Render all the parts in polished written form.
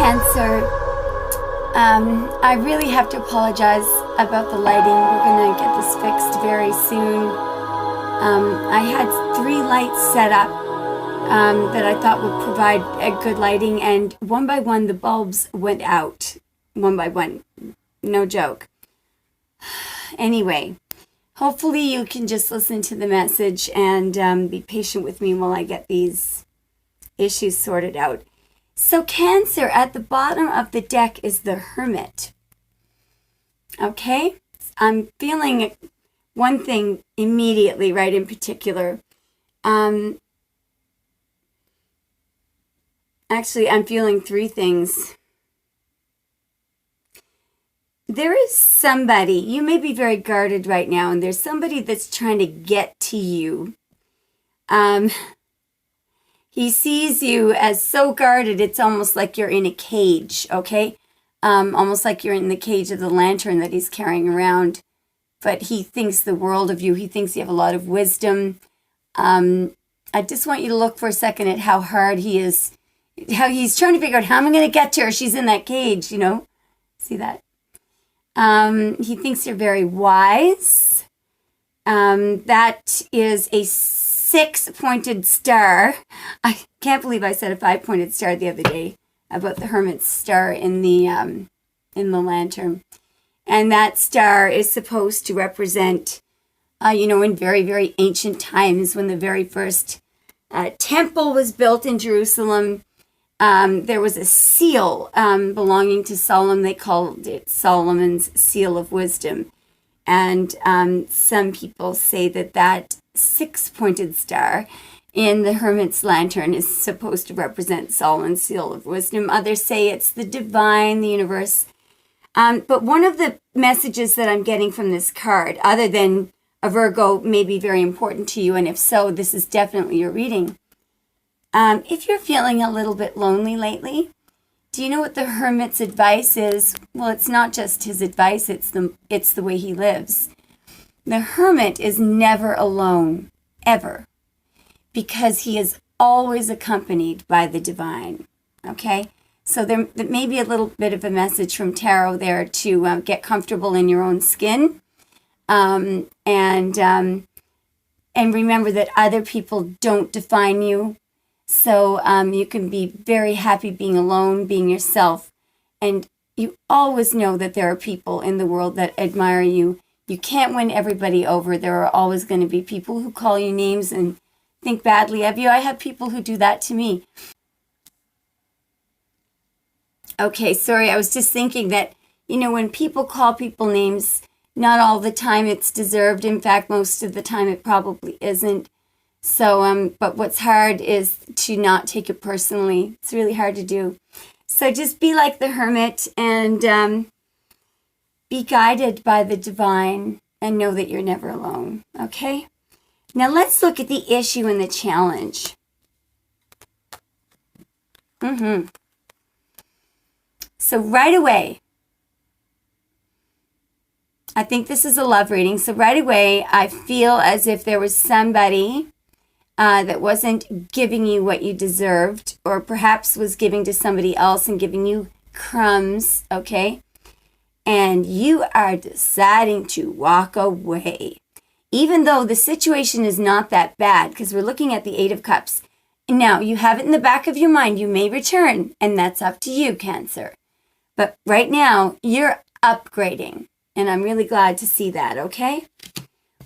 Cancer, I really have to apologize about the lighting. We're going to get this fixed very soon. I had 3 lights set up that I thought would provide a good lighting, and one by one the bulbs went out. One by one. No joke. Anyway, hopefully you can just listen to the message and be patient with me while I get these issues sorted out. So Cancer, at the bottom of the deck is the Hermit. Okay? I'm feeling one thing immediately, right, in particular. Actually, I'm feeling 3 things. There is somebody, you may be very guarded right now, and there's somebody that's trying to get to you. He sees you as so guarded, it's almost like you're in a cage, okay? Almost like you're in the cage of the lantern that he's carrying around. But he thinks the world of you. He thinks you have a lot of wisdom. I just want you to look for a second at how hard he is, how he's trying to figure out how am I going to get to her. She's in that cage, you know? See that? He thinks you're very wise. That is a 6-pointed star. I can't believe I said a 5-pointed star the other day about the Hermit's star in the lantern. And that star is supposed to represent, in very, very ancient times when the very first temple was built in Jerusalem, there was a seal belonging to Solomon. They called it Solomon's Seal of Wisdom. And some people say that 6-pointed star in the Hermit's lantern is supposed to represent Solomon's Seal of Wisdom. Others say it's the divine, the universe. But one of the messages that I'm getting from this card, other than a Virgo may be very important to you, and if so, this is definitely your reading. If you're feeling a little bit lonely lately, do you know what the Hermit's advice is? Well, it's not just his advice, it's the way he lives. The Hermit is never alone, ever, because he is always accompanied by the divine, okay? So there may be a little bit of a message from Tarot there to get comfortable in your own skin, and remember that other people don't define you. So you can be very happy being alone, being yourself, and you always know that there are people in the world that admire you. You can't win everybody over. There are always going to be people who call you names and think badly of you. I have people who do that to me. Okay, sorry, I was just thinking that, when people call people names, not all the time it's deserved. In fact, most of the time it probably isn't. So, but what's hard is to not take it personally. It's really hard to do. So just be like the Hermit and be guided by the divine and know that you're never alone, okay? Now let's look at the issue and the challenge. So right away, I think this is a love reading. So right away, I feel as if there was somebody that wasn't giving you what you deserved, or perhaps was giving to somebody else and giving you crumbs, okay? And you are deciding to walk away. Even though the situation is not that bad, because we're looking at the 8 of Cups. Now, you have it in the back of your mind. You may return, and that's up to you, Cancer. But right now, you're upgrading, and I'm really glad to see that, okay?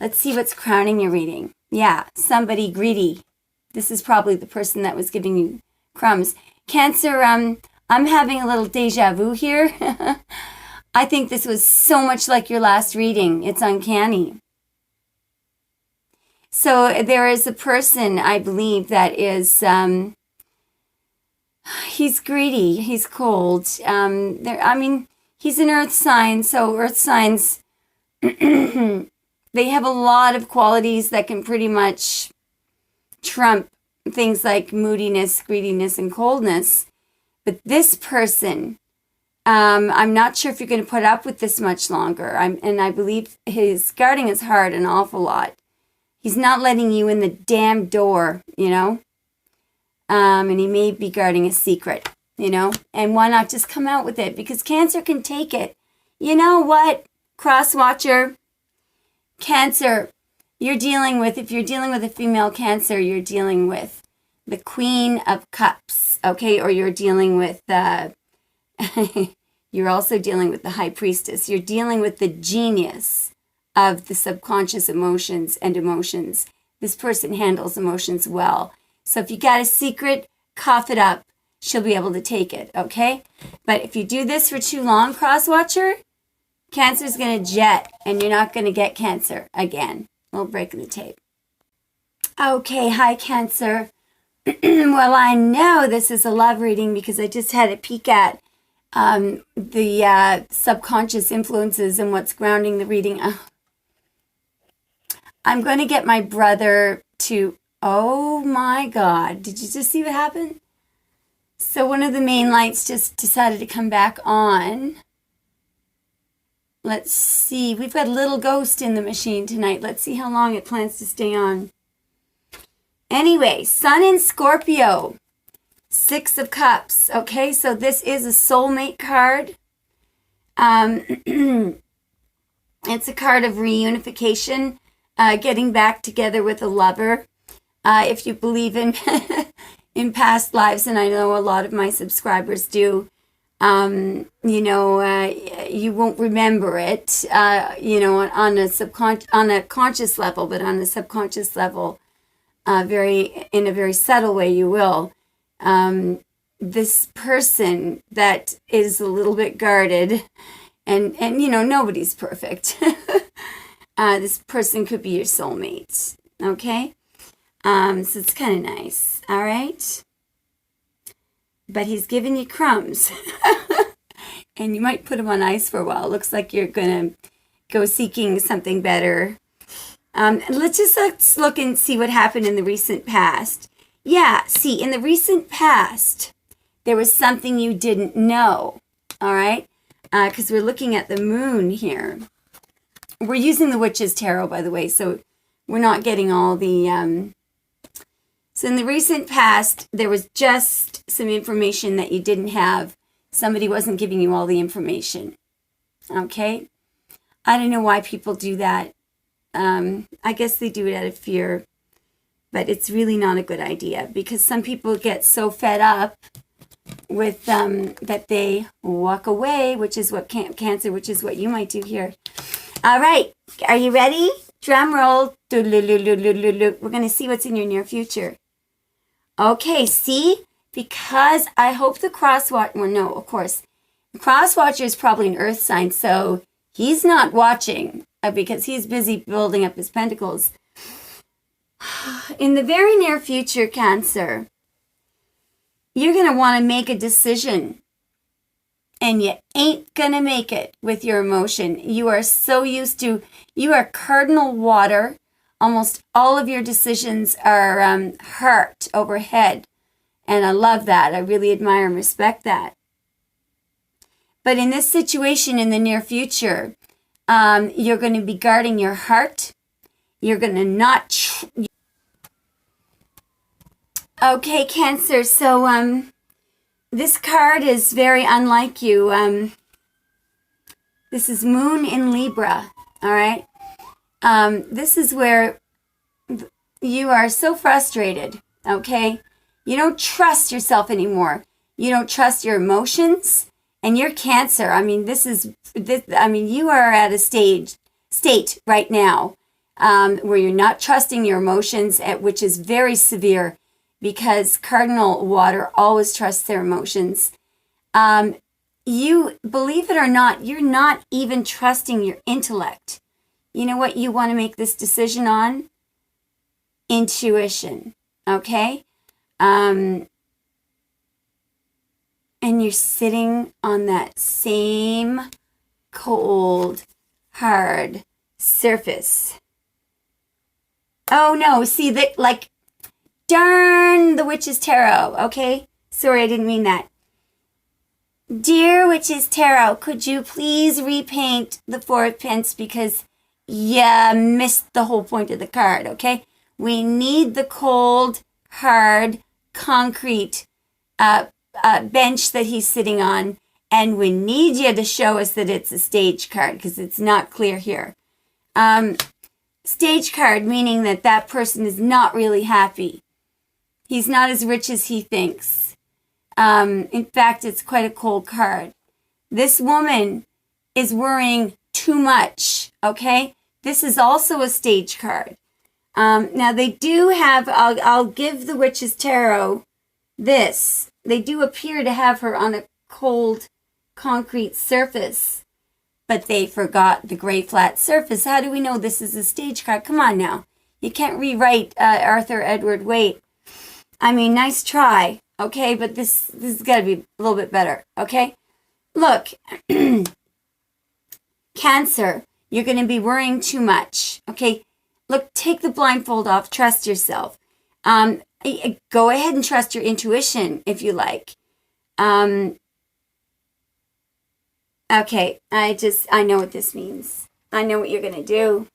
Let's see what's crowning your reading. Yeah, somebody greedy. This is probably the person that was giving you crumbs. Cancer, I'm having a little deja vu here. I think this was so much like your last reading. It's uncanny. So there is a person, I believe, that is, he's greedy, he's cold. He's an earth sign, so earth signs, they have a lot of qualities that can pretty much trump things like moodiness, greediness, and coldness. But this person, I'm not sure if you're going to put up with this much longer. And I believe he's guarding his heart an awful lot. He's not letting you in the damn door, And he may be guarding a secret. you know, and why not just come out with it? Because Cancer can take it. You know what, cross watcher, Cancer, you're dealing with, if you're dealing with a female Cancer, you're dealing with the Queen of Cups, okay? Or you're dealing with, you're also dealing with the High Priestess. You're dealing with the genius of the subconscious emotions and emotions. This person handles emotions well. So if you got a secret, cough it up. She'll be able to take it, okay? But if you do this for too long, cross watcher, Cancer's going to jet, and you're not going to get Cancer again. We'll break the tape. Okay, hi, Cancer. Well, I know this is a love reading because I just had a peek at the subconscious influences and what's grounding the reading. I'm going to get my brother to, oh my God, did you just see what happened? So one of the main lights just decided to come back on. Let's see, we've got a little ghost in the machine tonight. Let's see how long it plans to stay on. Anyway, Sun in Scorpio, 6 of Cups. Okay, so this is a soulmate card. It's a card of reunification, getting back together with a lover. If you believe in in past lives, and I know a lot of my subscribers do, you won't remember it, on a conscious level, but on a subconscious level, in a very subtle way, you will. This person that is a little bit guarded, and nobody's perfect. This person could be your soulmate, okay? So it's kind of nice, all right? But he's giving you crumbs. And you might put him on ice for a while. Looks like you're going to go seeking something better. Let's look and see what happened in the recent past. Yeah, see, in the recent past, there was something you didn't know, all right? Because we're looking at the moon here. We're using the Witch's Tarot, by the way, so we're not getting all the... So in the recent past, there was just some information that you didn't have. Somebody wasn't giving you all the information, okay? I don't know why people do that. I guess they do it out of fear, but it's really not a good idea because some people get so fed up with that they walk away, which is what Cancer, which is what you might do here. All right, are you ready? Drum roll. We're going to see what's in your near future. Okay, see? Because I hope the crosswatcher, well, no, of course, the crosswatcher is probably an earth sign, so he's not watching because he's busy building up his pentacles. In the very near future, Cancer, you're going to want to make a decision, and you ain't going to make it with your emotion. You are so used to, you are cardinal water. Almost all of your decisions are heart over head. And I love that. I really admire and respect that. But in this situation in the near future, you're going to be guarding your heart. You're going to not... Okay, Cancer. So this card is very unlike you. This is Moon in Libra. All right. This is where you are so frustrated, okay? You don't trust yourself anymore. You don't trust your emotions, and you're Cancer. I mean, you are at a state right now where you're not trusting your emotions, which is very severe because cardinal water always trusts their emotions. You, believe it or not, you're not even trusting your intellect. You know what you want to make this decision on? Intuition, okay? And you're sitting on that same cold, hard surface. Oh no, see, darn the Witch's Tarot, okay? Sorry, I didn't mean that. Dear Witch's Tarot, could you please repaint the 4 of Pence because you missed the whole point of the card, okay? We need the cold, hard, concrete bench that he's sitting on, and we need you to show us that it's a stage card because it's not clear here. Stage card, meaning that that person is not really happy. He's not as rich as he thinks. In fact, it's quite a cold card. This woman is worrying too much, okay? This is also a stage card. Now, they do have, I'll give the Witch's Tarot this. They do appear to have her on a cold concrete surface, but they forgot the gray flat surface. How do we know this is a stage card? Come on now. You can't rewrite Arthur Edward Waite. I mean, nice try, okay? But this has got to be a little bit better, okay? Look, Cancer, you're going to be worrying too much, okay? Look, take the blindfold off. Trust yourself. Go ahead and trust your intuition if you like. Okay, I know what this means. I know what you're going to do.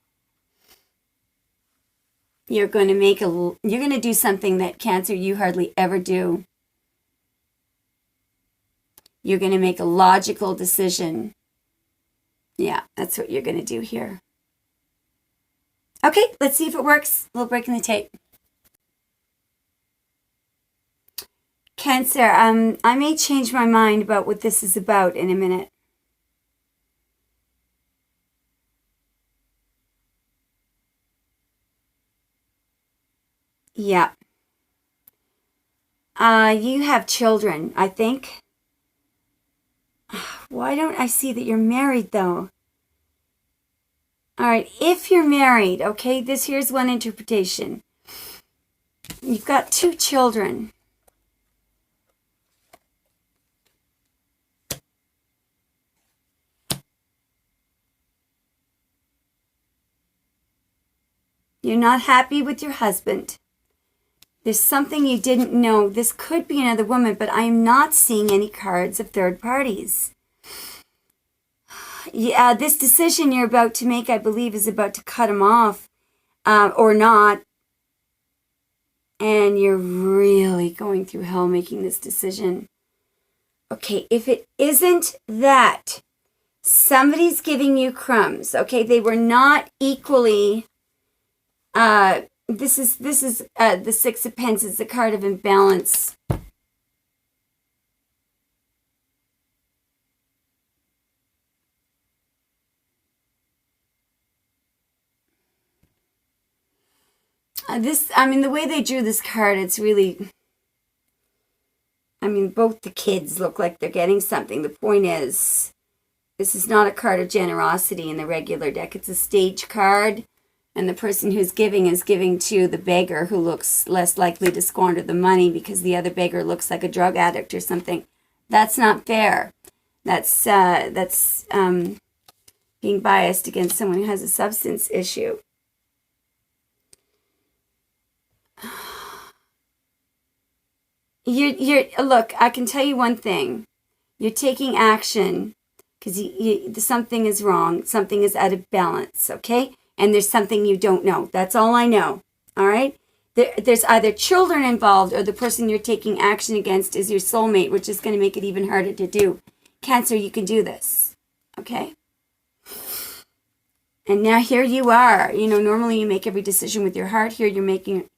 You're going to do something that, Cancer, you hardly ever do. You're going to make a logical decision. Yeah, that's what you're going to do here. Okay, let's see if it works. A little break in the tape. Cancer, I may change my mind about what this is about in a minute. Yeah. You have children, I think. Why don't I see that you're married, though? All right, if you're married, okay, here's one interpretation. You've got 2 children. You're not happy with your husband. There's something you didn't know. This could be another woman, but I am not seeing any cards of third parties. Yeah, this decision you're about to make, I believe, is about to cut him off, or not. And you're really going through hell making this decision. Okay, if it isn't that, somebody's giving you crumbs. Okay, they were not equally. This is the 6 of Pence. It's a card of imbalance. The way they drew this card, it's really, both the kids look like they're getting something. The point is, this is not a card of generosity in the regular deck. It's a stage card, and the person who's giving is giving to the beggar who looks less likely to squander the money because the other beggar looks like a drug addict or something. That's not fair. That's being biased against someone who has a substance issue. Look, I can tell you one thing. You're taking action because something is wrong. Something is out of balance, okay? And there's something you don't know. That's all I know, all right? There's either children involved or the person you're taking action against is your soulmate, which is going to make it even harder to do. Cancer, you can do this, okay? And now here you are. Normally you make every decision with your heart. Here you're making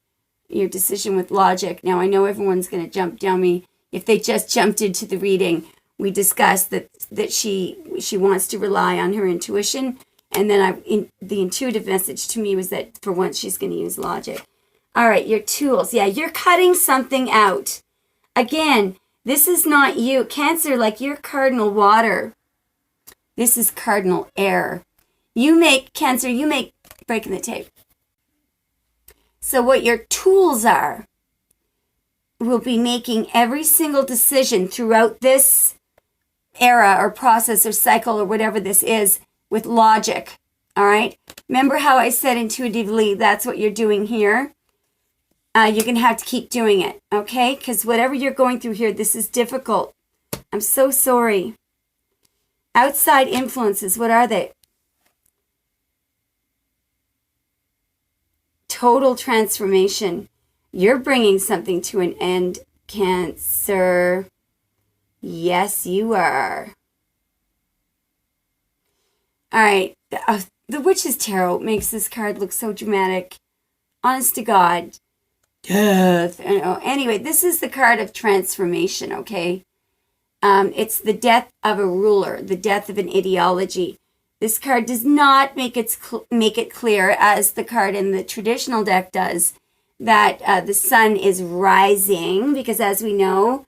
your decision with logic. Now, I know everyone's going to jump down me. If they just jumped into the reading, we discussed that she wants to rely on her intuition. And then the intuitive message to me was that for once she's going to use logic. All right, your tools. Yeah, you're cutting something out. Again, this is not you. Cancer, like you're cardinal water. This is cardinal air. Cancer, you make breaking the tape. So what your tools are will be making every single decision throughout this era or process or cycle or whatever this is with logic, all right? Remember how I said intuitively that's what you're doing here? You're going to have to keep doing it, okay? Because whatever you're going through here, this is difficult. I'm so sorry. Outside influences, what are they? Total transformation. You're bringing something to an end, Cancer. Yes, you are. All right. The Witch's Tarot makes this card look so dramatic. Honest to God. Death. Anyway, this is the card of transformation, okay? It's the death of a ruler, the death of an ideology. This card does not make it clear, as the card in the traditional deck does, that the sun is rising, because as we know,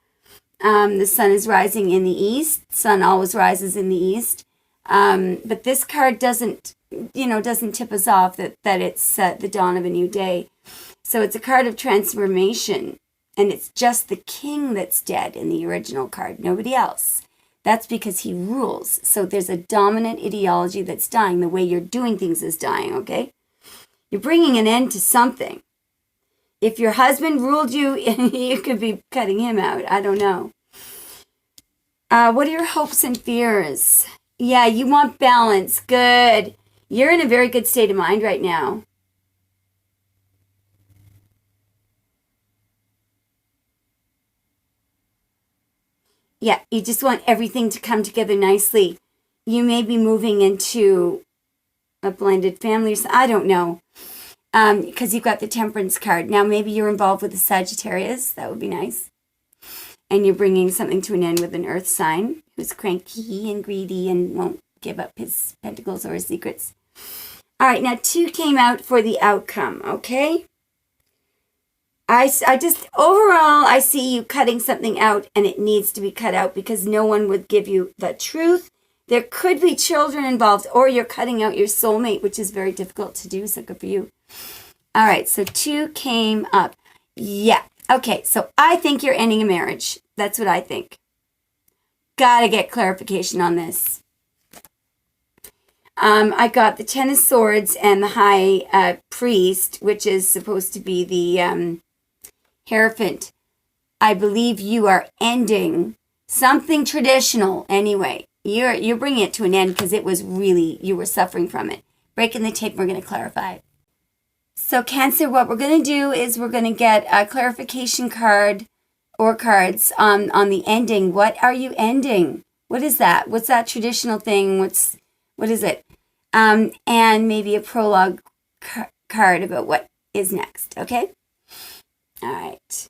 the sun is rising in the east. Sun always rises in the east. But this card doesn't tip us off that it's the dawn of a new day. So it's a card of transformation, and it's just the king that's dead in the original card, nobody else. That's because he rules. So there's a dominant ideology that's dying. The way you're doing things is dying, okay? You're bringing an end to something. If your husband ruled you, you could be cutting him out. I don't know. What are your hopes and fears? Yeah, you want balance. Good. You're in a very good state of mind right now. Yeah, you just want everything to come together nicely. You may be moving into a blended family. I don't know. Because you've got the Temperance card. Now, maybe you're involved with the Sagittarius. That would be nice. And you're bringing something to an end with an earth sign who's cranky and greedy and won't give up his pentacles or his secrets. All right, now 2 came out for the outcome, okay? I just, overall, I see you cutting something out, and it needs to be cut out because no one would give you the truth. There could be children involved, or you're cutting out your soulmate, which is very difficult to do, so good for you. All right, so 2 came up. Yeah, okay, so I think you're ending a marriage. That's what I think. Gotta get clarification on this. I got the Ten of Swords and the High Priest, which is supposed to be the Hierophant. I believe you are ending something traditional anyway. You're bringing it to an end because it was really, you were suffering from it. Breaking the tape, we're going to clarify. So Cancer, what we're going to do is we're going to get a clarification card or cards on the ending. What are you ending? What is that? What's that traditional thing? What is it? And maybe a prologue card about what is next, okay? All right.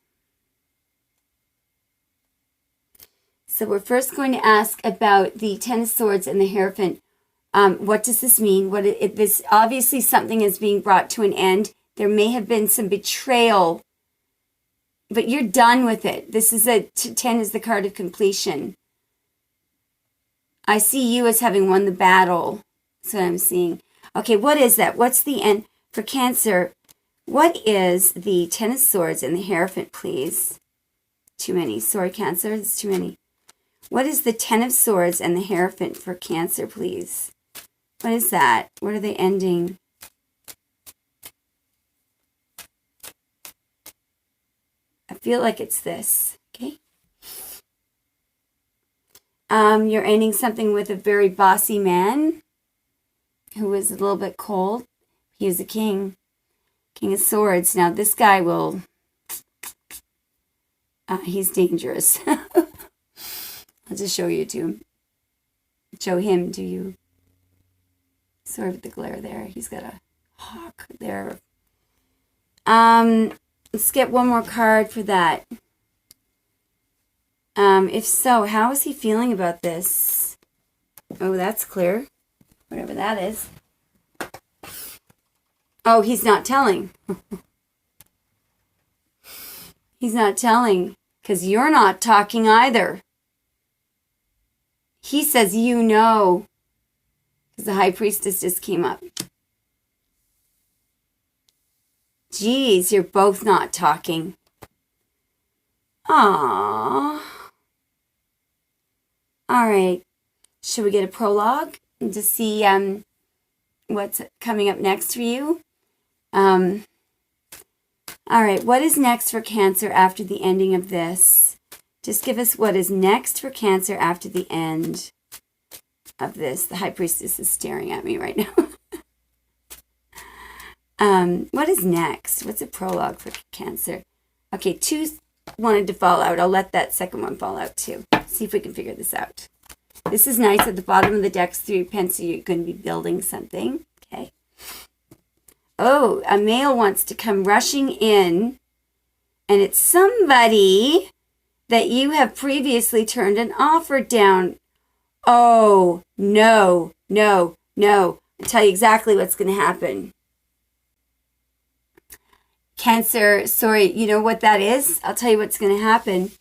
So we're first going to ask about the Ten of Swords and the Hierophant. What does this mean? This obviously something is being brought to an end. There may have been some betrayal, but you're done with it. This is 10 is the card of completion. I see you as having won the battle. That's what I'm seeing. Okay, what is that? What's the end for Cancer? What is the Ten of Swords and the Hierophant, please? Too many. Sorry, Cancer. It's too many. What is the Ten of Swords and the Hierophant for Cancer, please? What is that? What are they ending? I feel like it's this. Okay. You're ending something with a very bossy man who is a little bit cold. He is a king. King of Swords. Now, this guy will... he's dangerous. I'll just show you to him. Show him to you. Sorry with the glare there. He's got a hawk there. Let's get one more card for that. If so, how is he feeling about this? Oh, that's clear. Whatever that is. Oh, he's not telling. He's not telling because you're not talking either. He says you know because the High Priestess just came up. Geez, you're both not talking. Aww. All right. Should we get a prologue to see what's coming up next for you? All right. What is next for Cancer after the ending of this? Just give us what is next for Cancer after the end of this. The High Priestess is staring at me right now. What is next? What's a prologue for Cancer? Okay, 2 wanted to fall out. I'll let that second one fall out too. see if we can figure this out. This is nice. At the bottom of the deck's 3 of Pentacles, so you're going to be building something. Okay. Oh, a male wants to come rushing in, and it's somebody that you have previously turned an offer down. Oh, no, no, no. I'll tell you exactly what's going to happen. Cancer, sorry, you know what that is? I'll tell you what's going to happen.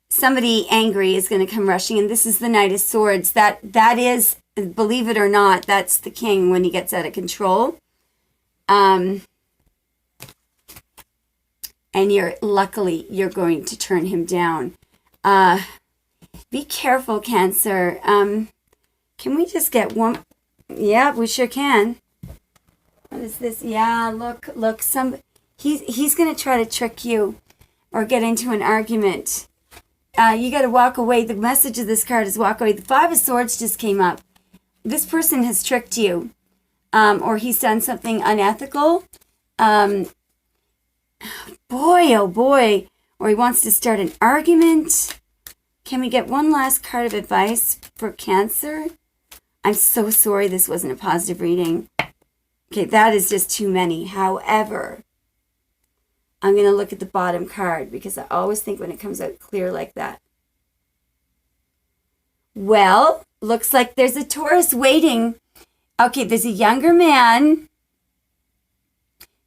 Somebody angry is going to come rushing, and this is the Knight of Swords. That is, believe it or not, that's the king when he gets out of control. And luckily, you're going to turn him down. Be careful, Cancer. Can we just get one? Yeah, we sure can. What is this? Yeah, look, he's going to try to trick you or get into an argument. You got to walk away. The message of this card is walk away. The 5 of Swords just came up. This person has tricked you, or he's done something unethical. Boy, oh boy. Or he wants to start an argument. Can we get one last card of advice for Cancer? I'm so sorry this wasn't a positive reading. Okay, that is just too many. However, I'm going to look at the bottom card because I always think when it comes out clear like that. Well, looks like there's a Taurus waiting. Okay, there's a younger man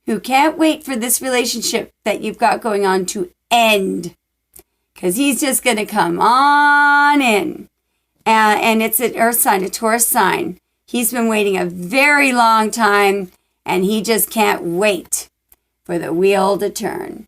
who can't wait for this relationship that you've got going on to end. Because he's just going to come on in. And it's an earth sign, a Taurus sign. He's been waiting a very long time, and he just can't wait for the wheel to turn.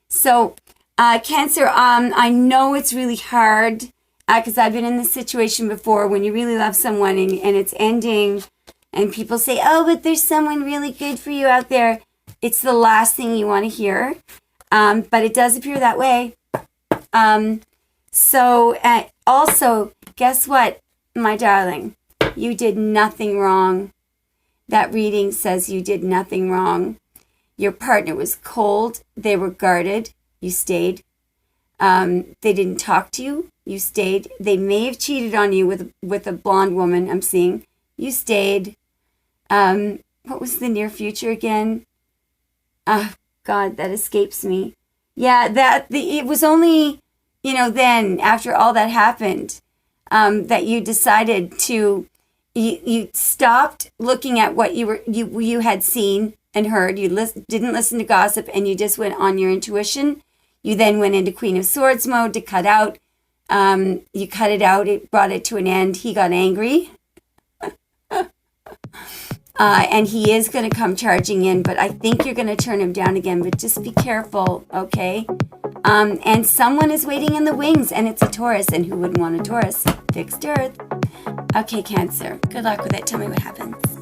So, Cancer, I know it's really hard because I've been in this situation before when you really love someone and it's ending and people say, oh, but there's someone really good for you out there. It's the last thing you want to hear, but it does appear that way. Also, guess what, my darling? You did nothing wrong. That reading says you did nothing wrong. Your partner was cold. They were guarded. You stayed. They didn't talk to you. You stayed. They may have cheated on you with a blonde woman I'm seeing. You stayed. What was the near future again? God, that escapes me. Yeah, it was only, then after all that happened, that you decided to, you stopped looking at what you had seen and heard. You didn't listen to gossip, and you just went on your intuition. You then went into Queen of Swords mode to cut out. You cut it out. It brought it to an end. He got angry. And he is going to come charging in, but I think you're going to turn him down again. But just be careful, okay? And someone is waiting in the wings, and it's a Taurus. And who wouldn't want a Taurus? Fixed Earth. Okay, Cancer. Good luck with it. Tell me what happens.